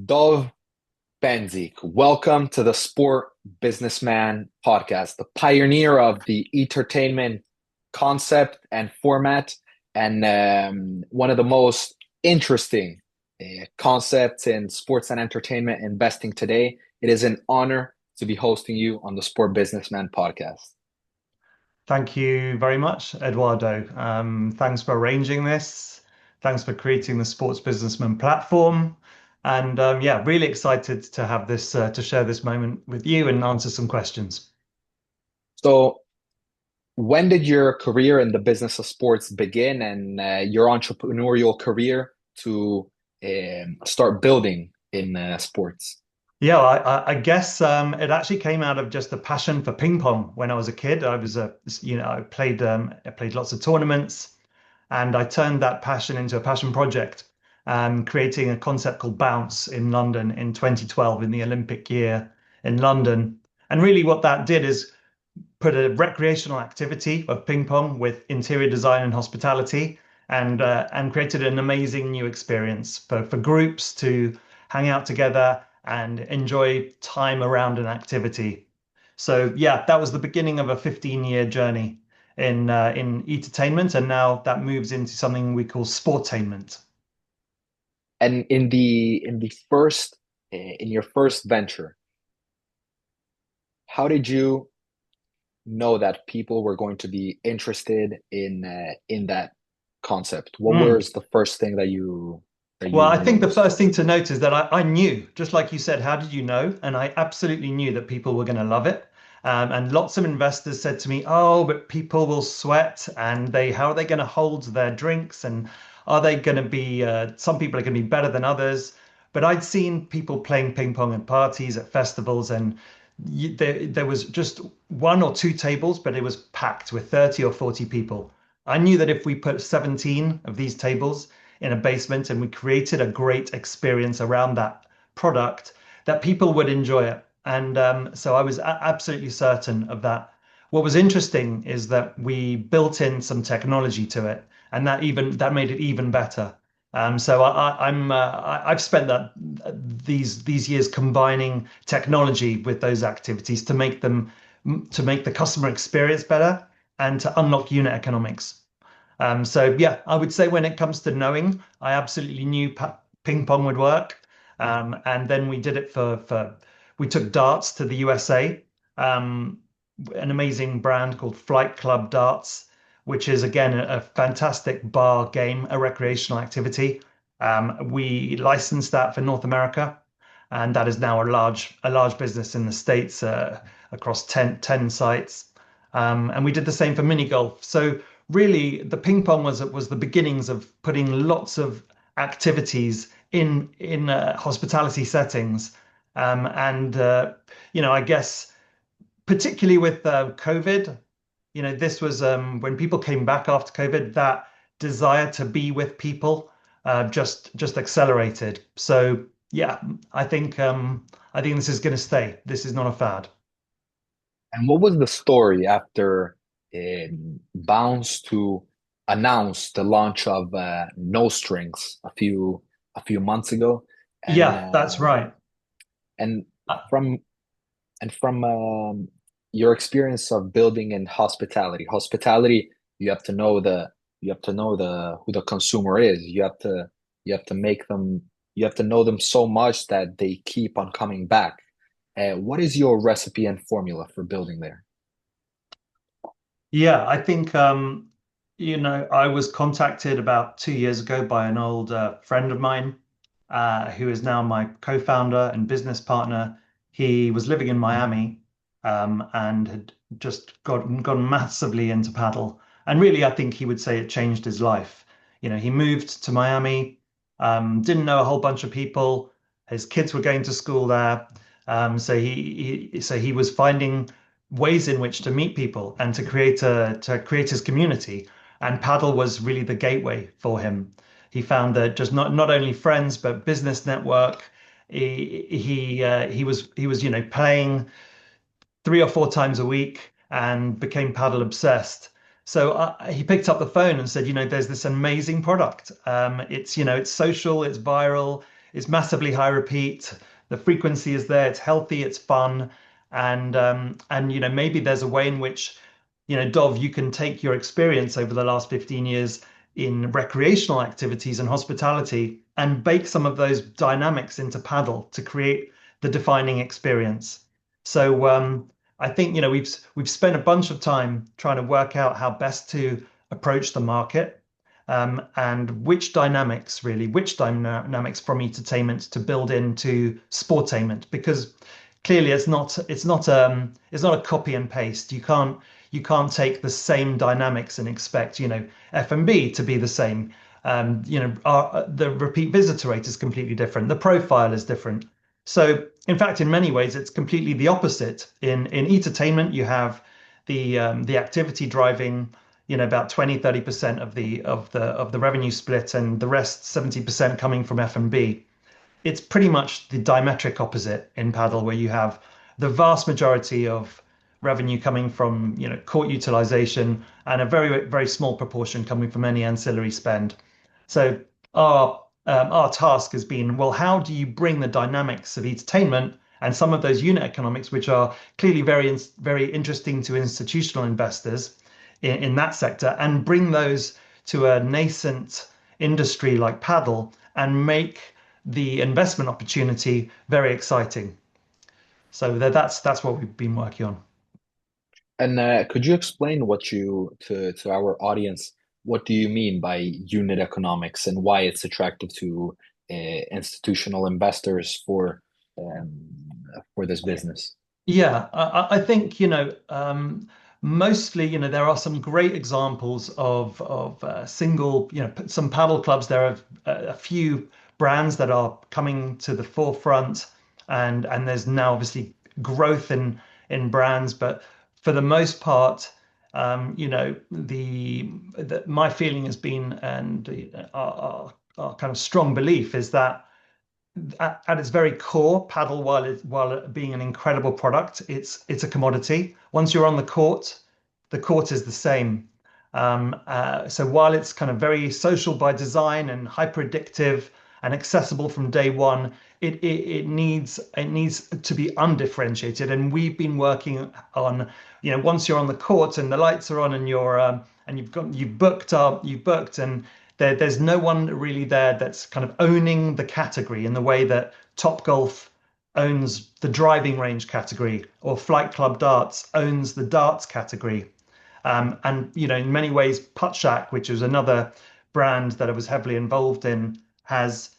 Dov Penzik, welcome to the Sport Businessman podcast, the pioneer of the entertainment concept and format, and one of the most interesting concepts in sports and entertainment investing today. It is an honor to be hosting you on the Sport Businessman podcast. Thank you very much, Eduardo. Thanks for arranging this. Thanks for creating the Sports Businessman platform. And yeah, really excited to have this to share this moment with you and answer some questions. So, when did your career in the business of sports begin and your entrepreneurial career to start building in sports? Yeah, I guess it actually came out of just a passion for ping pong when I was a kid. I played lots of tournaments, and I turned that passion into a passion project, creating a concept called Bounce in London in 2012 in the Olympic year in London. And really, what that did is put a recreational activity of ping pong with interior design and hospitality, and created an amazing new experience for groups to hang out together and enjoy time around an activity. So yeah, that was the beginning of a 15-year journey in entertainment, and now that moves into something we call sportainment. And in your first venture, how did you know that people were going to be interested in that concept? What Mm. was the first thing that you Well, I think the noticed? first thing to note is that I knew, just like you said, how did you know? And I absolutely knew that people were going to love it. And lots of investors said to me, "Oh, but people will sweat, and how are they going to hold their drinks? And are they going to be? Some people are going to be better than others." But I'd seen people playing ping pong at parties, at festivals, and there was just one or two tables, but it was packed with 30 or 40 people. I knew that if we put 17 of these tables in a basement and we created a great experience around that product, that people would enjoy it. And so I was absolutely certain of that. What was interesting is that we built in some technology to it, and that made it even better. So I've spent these years combining technology with those activities to make the customer experience better and to unlock unit economics. So yeah, I would say when it comes to knowing, I absolutely knew ping pong would work. And then we did it for we took darts to the USA, um, an amazing brand called Flight Club Darts, which is again a fantastic bar game, a recreational activity. We licensed that for North America, and that is now a large business in the States, across 10 sites. And we did the same for mini golf. So really the ping pong was the beginnings of putting lots of activities in hospitality settings, and I guess particularly with COVID, this was when people came back after COVID, that desire to be with people just accelerated. So yeah, I think this is going to stay. This is not a fad. And what was the story after Bounce to announce the launch of No Strings a few months ago, and Yeah, that's right. and Uh, from from your experience of building in hospitality, you have to know the who the consumer is. You have to make them you have to know them so much that they keep on coming back. What is your recipe and formula for building there? Yeah, I think I was contacted about 2 years ago by an old friend of mine, who is now my co-founder and business partner. He was living in Miami, and had just gone massively into paddle. And really, I think he would say it changed his life. He moved to Miami, didn't know a whole bunch of people. His kids were going to school there. So he was finding ways in which to meet people and to create his community. And paddle was really the gateway for him. He found that just not only friends but business network. He was playing 3 or 4 times a week and became paddle obsessed. So he picked up the phone and said, there's this amazing product. It's social, it's viral, it's massively high repeat. The frequency is there. It's healthy. It's fun, and maybe there's a way in which Dov, you can take your experience over the last 15 years in recreational activities and hospitality and bake some of those dynamics into paddle to create the defining experience. So I think we've spent a bunch of time trying to work out how best to approach the market, and which dynamics from entertainment to build into sportainment, because clearly it's not a copy and paste. You can't take the same dynamics and expect F&B to be the same. The repeat visitor rate is completely different. The profile is different. So, in fact, in many ways, it's completely the opposite. In entertainment, you have the activity driving, about 20-30% of the revenue split, and the rest 70% coming from F&B. It's pretty much the diametric opposite in paddle, where you have the vast majority of revenue coming from court utilization and a very very small proportion coming from any ancillary spend. So our task has been, well, how do you bring the dynamics of entertainment and some of those unit economics, which are clearly very interesting to institutional investors in that sector, and bring those to a nascent industry like paddle and make the investment opportunity very exciting. So that's what we've been working on. And could you explain what you to our audience, what do you mean by unit economics and why it's attractive to institutional investors um, for this business? Yeah, I think mostly there are some great examples of single some paddle clubs. There are a few brands that are coming to the forefront, and there's now obviously growth in brands, but for the most part, my feeling has been, and our kind of strong belief is that at its very core, paddle, while it being an incredible product, it's a commodity. Once you're on the court is the same. So while it's kind of very social by design and hyper addictive and accessible from day one, it needs to be undifferentiated. And we've been working on, once you're on the court and the lights are on and you've booked, and there's no one really there that's kind of owning the category in the way that Topgolf owns the driving range category, or Flight Club Darts owns the darts category. And in many ways, Putt Shack, which is another brand that I was heavily involved in, has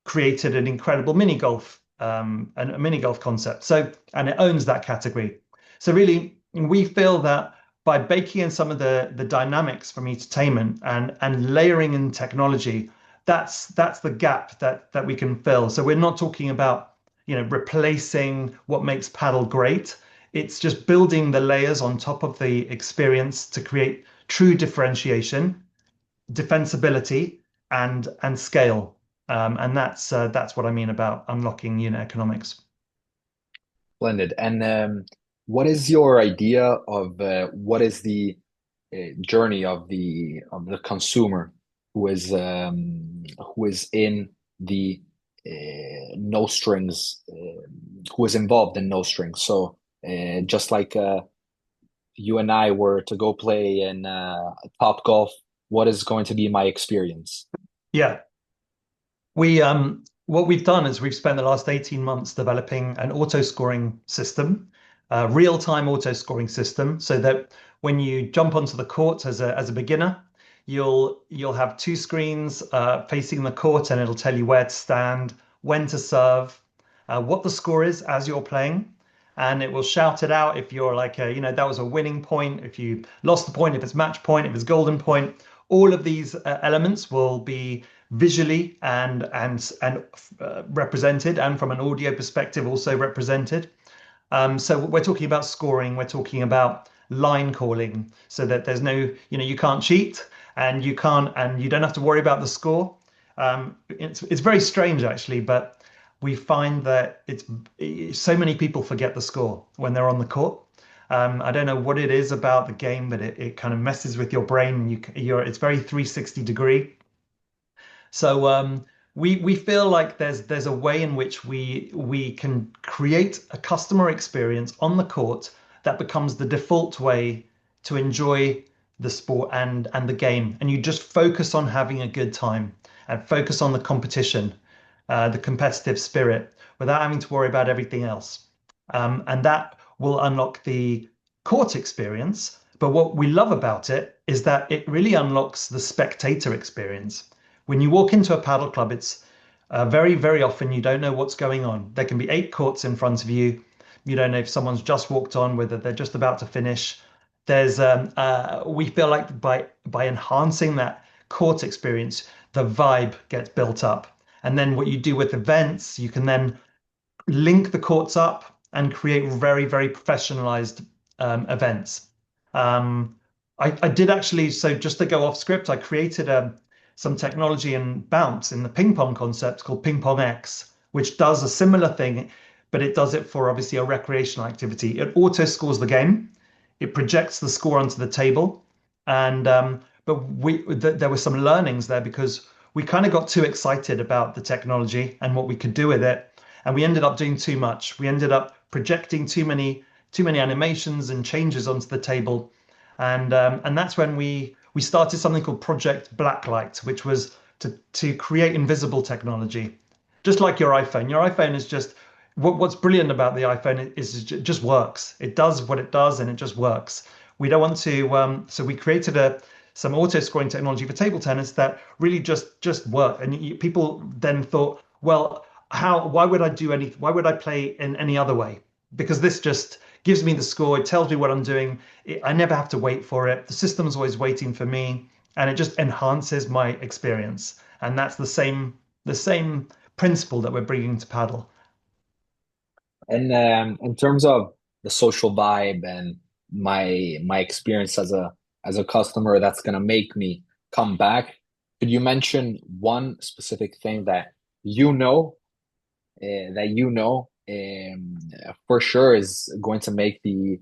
created an incredible mini golf and a mini golf concept. And it owns that category. So really, we feel that by baking in some of the dynamics from entertainment and layering in technology, that's the gap that we can fill. So we're not talking about replacing what makes paddle great. It's just building the layers on top of the experience to create true differentiation, defensibility, and scale. And that's what I mean about unlocking unit economics. Splendid. And what is your idea of what is the journey of the consumer who is in the no strings, who is involved in no strings? So just like you and I were to go play in Top Golf, what is going to be my experience? Yeah, we what we've done is we've spent the last 18 months developing an auto scoring system, a real-time auto scoring system, so that when you jump onto the court as a beginner, you'll have two screens facing the court, and it'll tell you where to stand, when to serve, what the score is as you're playing. And it will shout it out if you're like, that was a winning point, if you lost the point, if it's match point, if it's golden point. All of these elements will be visually and represented, and from an audio perspective also represented. So we're talking about scoring, we're talking about line calling, so that there's no, you can't cheat, and you don't have to worry about the score. It's very strange actually, but we find that so many people forget the score when they're on the court. I don't know what it is about the game, but it kind of messes with your brain. It's very 360 degree. So we feel like there's a way in which we can create a customer experience on the court that becomes the default way to enjoy the sport and the game, and you just focus on having a good time and focus on the competition, the competitive spirit, without having to worry about everything else. And that will unlock the court experience. But what we love about it is that it really unlocks the spectator experience. When you walk into a paddle club, it's very, very often you don't know what's going on. There can be 8 courts in front of you. You don't know if someone's just walked on, whether they're just about to finish. We feel like by enhancing that court experience, the vibe gets built up. And then what you do with events, you can then link the courts up and create very, very professionalized events. Um, I did actually, so just to go off script, I created some technology and bounce in the ping pong concept called Ping Pong X, which does a similar thing, but it does it for obviously a recreational activity. It auto scores the game, it projects the score onto the table, and but there were some learnings there because we kind of got too excited about the technology and what we could do with it, and we ended up doing too much. We ended up projecting too many animations and changes onto the table, and that's when we started something called Project Blacklight, which was to create invisible technology, just like your iPhone. Your iPhone is just what's brilliant about the iPhone is it just works. It does what it does, and it just works. We don't want to, so we created some auto scoring technology for table tennis that really just work. And people then thought, well, how? Why would I do any? Why would I play in any other way? Because this just gives me the score. It tells me what I'm doing. I never have to wait for it. The system's always waiting for me, and it just enhances my experience. And that's the same principle that we're bringing to paddle. And in terms of the social vibe and my experience as a customer, that's gonna make me come back. Could you mention one specific thing that you know for sure is going to make the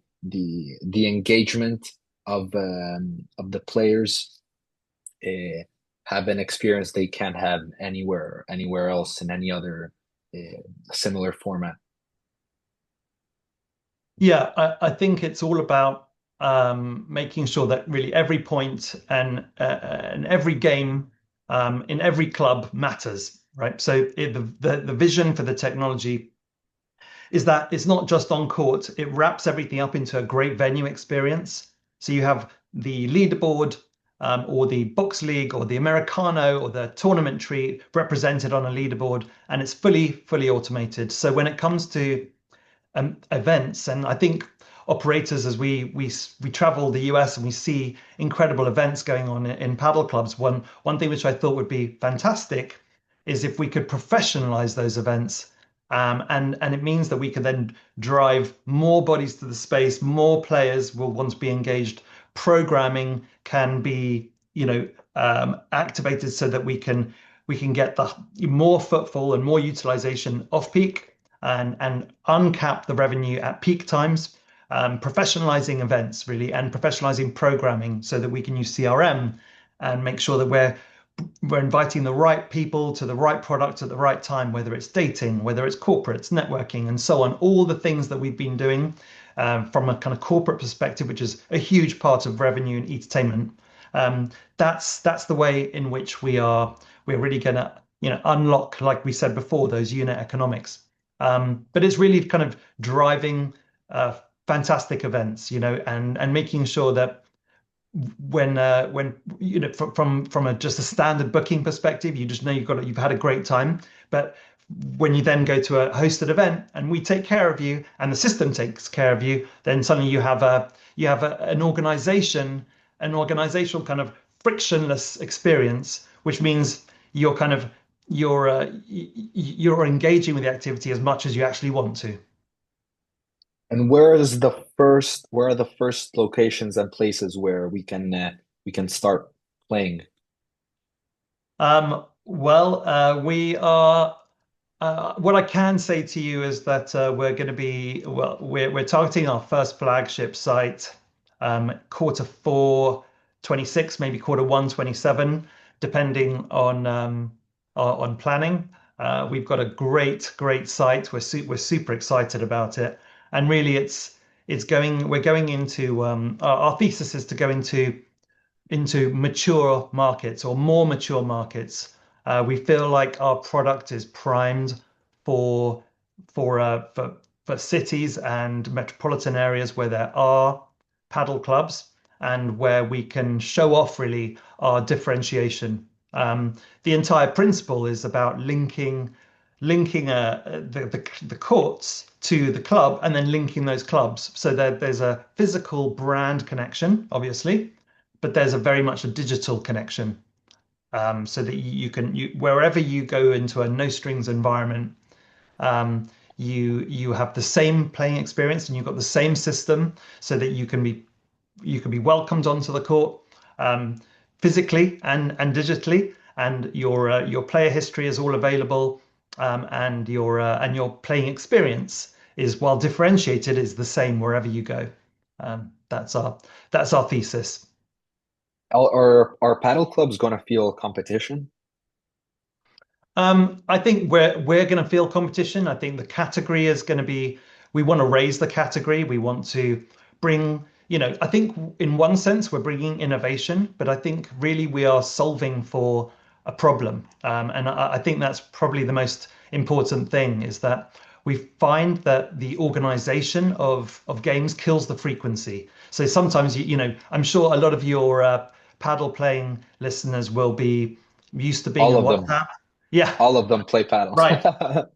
engagement of the players uh, have an experience they can't have anywhere else in any other similar format. Yeah, I think it's all about making sure that really every point and every game in every club matters, right? So the vision for the technology is that it's not just on court, it wraps everything up into a great venue experience. So you have the leaderboard or the box league or the Americano or the tournament tree represented on a leaderboard, and it's fully automated. So when it comes to events. And I think operators, as we travel the US and we see incredible events going on in paddle clubs, one thing which I thought would be fantastic is if we could professionalize those events. And it means that we could then drive more bodies to the space, more players will want to be engaged. Programming can be, activated so that we can get the more footfall and more utilization off peak and uncap the revenue at peak times, professionalizing events really and professionalizing programming so that we can use CRM and make sure that we're inviting the right people to the right product at the right time, whether it's dating, whether it's corporates, networking, and so on. All the things that we've been doing from a kind of corporate perspective, which is a huge part of revenue and entertainment. That's the way in which we're really going to unlock, like we said before, those unit economics. But it's really kind of driving uh, fantastic events, and making sure that when from just a standard booking perspective, you just know you've had a great time. But when you then go to a hosted event and we take care of you and the system takes care of you, then suddenly an organizational kind of frictionless experience, which means you're kind of you're engaging with the activity as much as you actually want to. And where are the first locations and places where we can start playing? Well, we are. What I can say to you is that we're going to be, well, we're targeting our first flagship site, Q4 26, maybe Q1 27, depending on on planning. We've got a great site. We're super excited about it, and really, it's going. We're going into our thesis is to go into mature markets or more mature markets. We feel like our product is primed for for cities and metropolitan areas where there are paddle clubs and where we can show off really our differentiation. The entire principle is about linking the courts to the club and then linking those clubs so that there's a physical brand connection, obviously, but there's a very much a digital connection, so that wherever you go into a no strings environment, um, you have the same playing experience and you've got the same system so that you can be welcomed onto the court, um, physically and digitally, and your player history is all available, and your playing experience is, while differentiated, is the same wherever you go. That's our thesis. Are paddle clubs going to feel competition? I think we're going to feel competition. I think the category is going to be. We want to raise the category. We want to bring. I think in one sense we're bringing innovation, but I think really we are solving for a problem. And I think that's probably the most important thing is that we find that the organization of games kills the frequency. So sometimes I'm sure a lot of your paddle playing listeners will be used to being All in of them, WhatsApp. Yeah, all of them play paddle. right.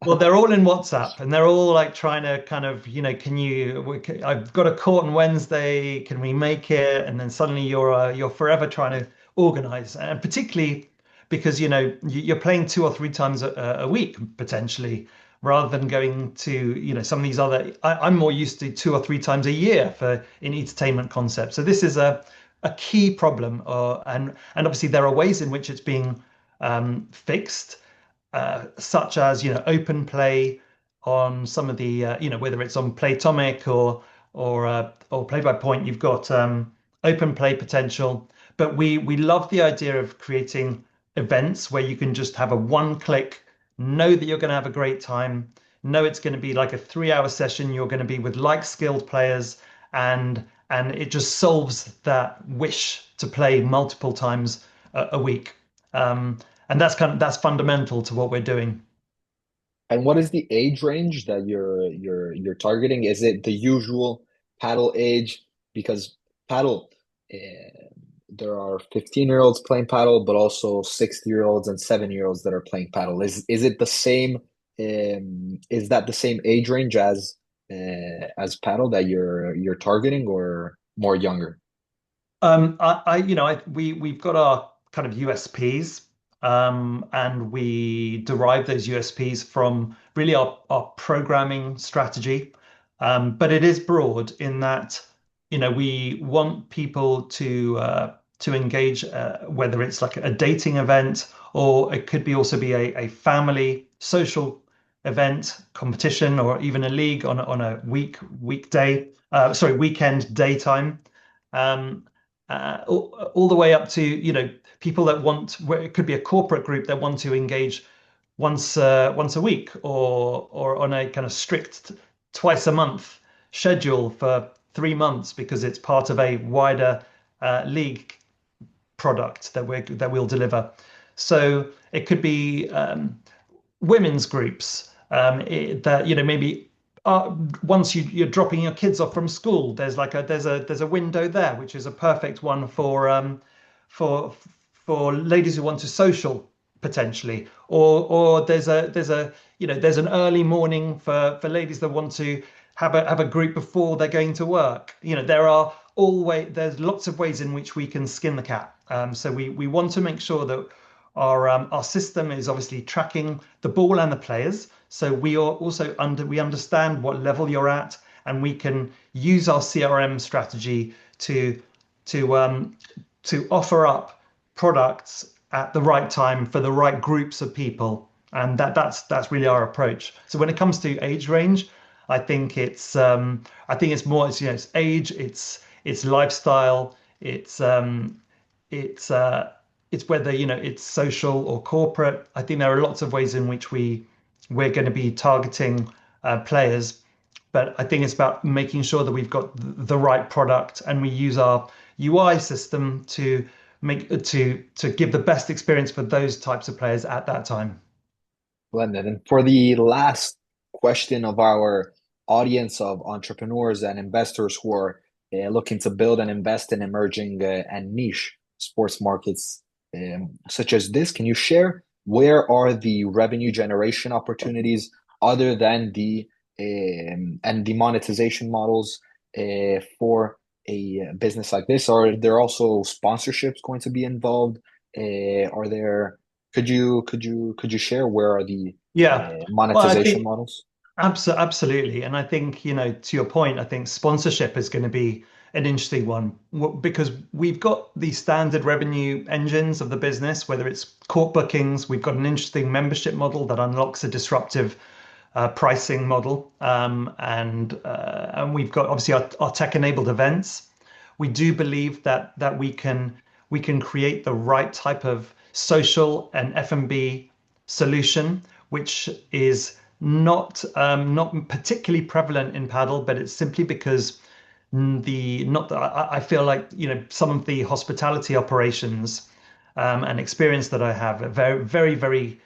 Well, they're all in WhatsApp and they're all like trying to kind of, I've got a court on Wednesday, can we make it? And then suddenly you're forever trying to organize. And particularly because, you're playing 2 or 3 times a week potentially, rather than going to, some of these I'm more used to 2 or 3 times a year for in entertainment concepts. So this is a key problem, and obviously there are ways in which it's being fixed, such as open play on some of the whether it's on Playtomic or Play by Point, you've got open play potential. But we love the idea of creating events where you can just have a one click, know that you're going to have a great time, know it's going to be like a 3 hour session. You're going to be with like skilled players, and it just solves that wish to play multiple times a week. And that's fundamental to what we're doing. And what is the age range that you're targeting? Is it the usual paddle age? Because paddle, uh, there are 15-year-olds playing paddle, but also 60-year-olds and 7-year-olds that are playing paddle. Is it the same? Is that the same age range as paddle that you're targeting, or more younger? We've got our kind of USPs, and we derive those USPs from really our programming strategy. But it is broad in that, we want people to engage, whether it's like a dating event or it could be also be a family social event, competition, or even a league on a weekday, weekend daytime. Um, all the way up to people that want, where it could be a corporate group that want to engage once a week, or on a kind of strict twice a month schedule for 3 months because it's part of a wider league product that we'll deliver. So it could be women's groups, that maybe once you're dropping your kids off from school, there's a window there which is a perfect one for for ladies who want to social potentially, or there's an early morning for ladies that want to have a group before they're going to work. There's lots of ways in which we can skin the cat. So we want to make sure that our system is obviously tracking the ball and the players. So we understand what level you're at, and we can use our CRM strategy to to offer up products at the right time for the right groups of people. And that's really our approach. So when it comes to age range, I think it's more, it's age, it's lifestyle, it's it's whether, it's social or corporate. I think there are lots of ways in which we're going to be targeting players, but I think it's about making sure that we've got the right product and we use our UI system to give the best experience for those types of players at that time. Blended. And for the last question of our audience of entrepreneurs and investors who are looking to build and invest in emerging and niche sports markets such as this, can you share where are the revenue generation opportunities other than the and the monetization models for a business like this? Are there also sponsorships going to be involved? Are there could you share where are the Yeah. Well, I monetization think models? absolutely. And I think, to your point, I think sponsorship is going to be an interesting one because we've got the standard revenue engines of the business, whether it's court bookings, we've got an interesting membership model that unlocks a disruptive pricing model. And we've got obviously our tech-enabled events. We do believe that we can create the right type of social and F&B solution, which is not particularly prevalent in paddle, but it's simply because the not that I feel like some of the hospitality operations and experience that I have are very very very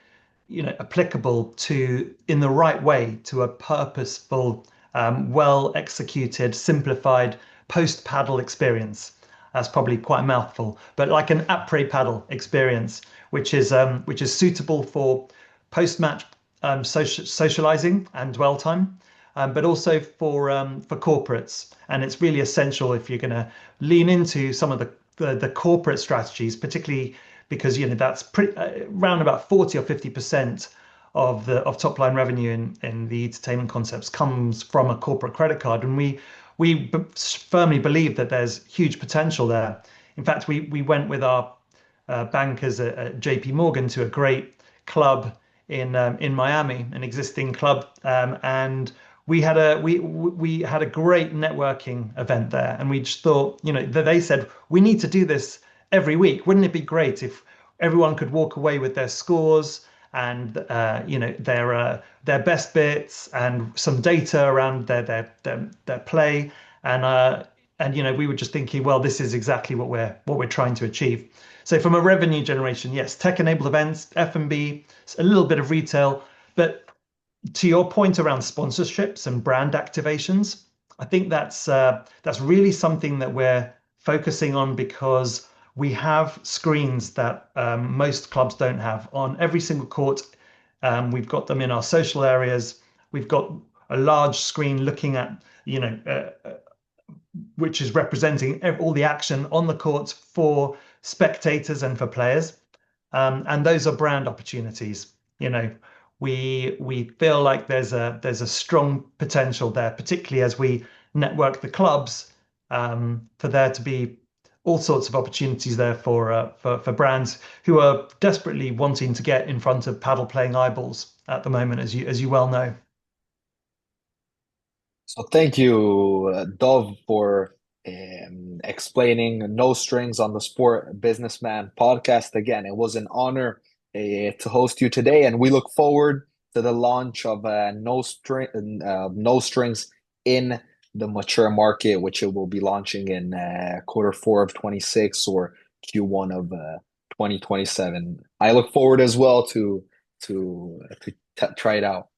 applicable to in the right way to a purposeful, well executed, simplified post paddle experience. That's probably quite a mouthful, but like an après paddle experience, which is suitable for post match socializing and dwell time, but also for corporates. And it's really essential if you're going to lean into some of the corporate strategies, particularly because that's pretty around about 40 or 50% of top line revenue in the entertainment concepts comes from a corporate credit card, and we firmly believe that there's huge potential there. In fact, we went with our bankers at JP Morgan to a great club in Miami, an existing club, and we had a great networking event there, and we just thought, that they said we need to do this every week. Wouldn't it be great if everyone could walk away with their scores and their best bits and some data around their play and we were just thinking, well, this is exactly what we're trying to achieve. So from a revenue generation, yes, tech-enabled events, F&B, a little bit of retail, but to your point around sponsorships and brand activations, I think that's really something that we're focusing on because we have screens that most clubs don't have on every single court. We've got them in our social areas. We've got a large screen looking at, which is representing all the action on the court for spectators and for players. And those are brand opportunities. We feel like there's a strong potential there, particularly as we network the clubs, for there to be all sorts of opportunities there for brands who are desperately wanting to get in front of paddle playing eyeballs at the moment, as you well know. So thank you, Dov, for explaining No Strings on the Sport Businessman podcast. Again, it was an honor to host you today, and we look forward to the launch of No Strings in the mature market, which it will be launching in quarter four of 26 or Q1 of 2027. I look forward as well to try it out.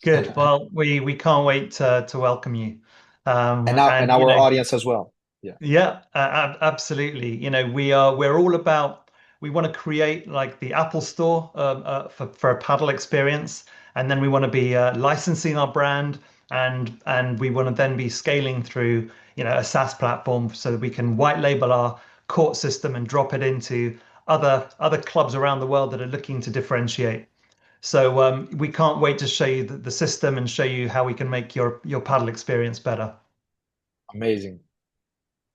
Good. Well, we can't wait to welcome you. And And our audience as well. Yeah, yeah, absolutely. We're all about we want to create like the Apple Store for a paddle experience, and then we want to be licensing our brand, and we want to then be scaling through a SaaS platform so that we can white label our court system and drop it into other clubs around the world that are looking to differentiate. So we can't wait to show you the system and show you how we can make your paddle experience better. amazing.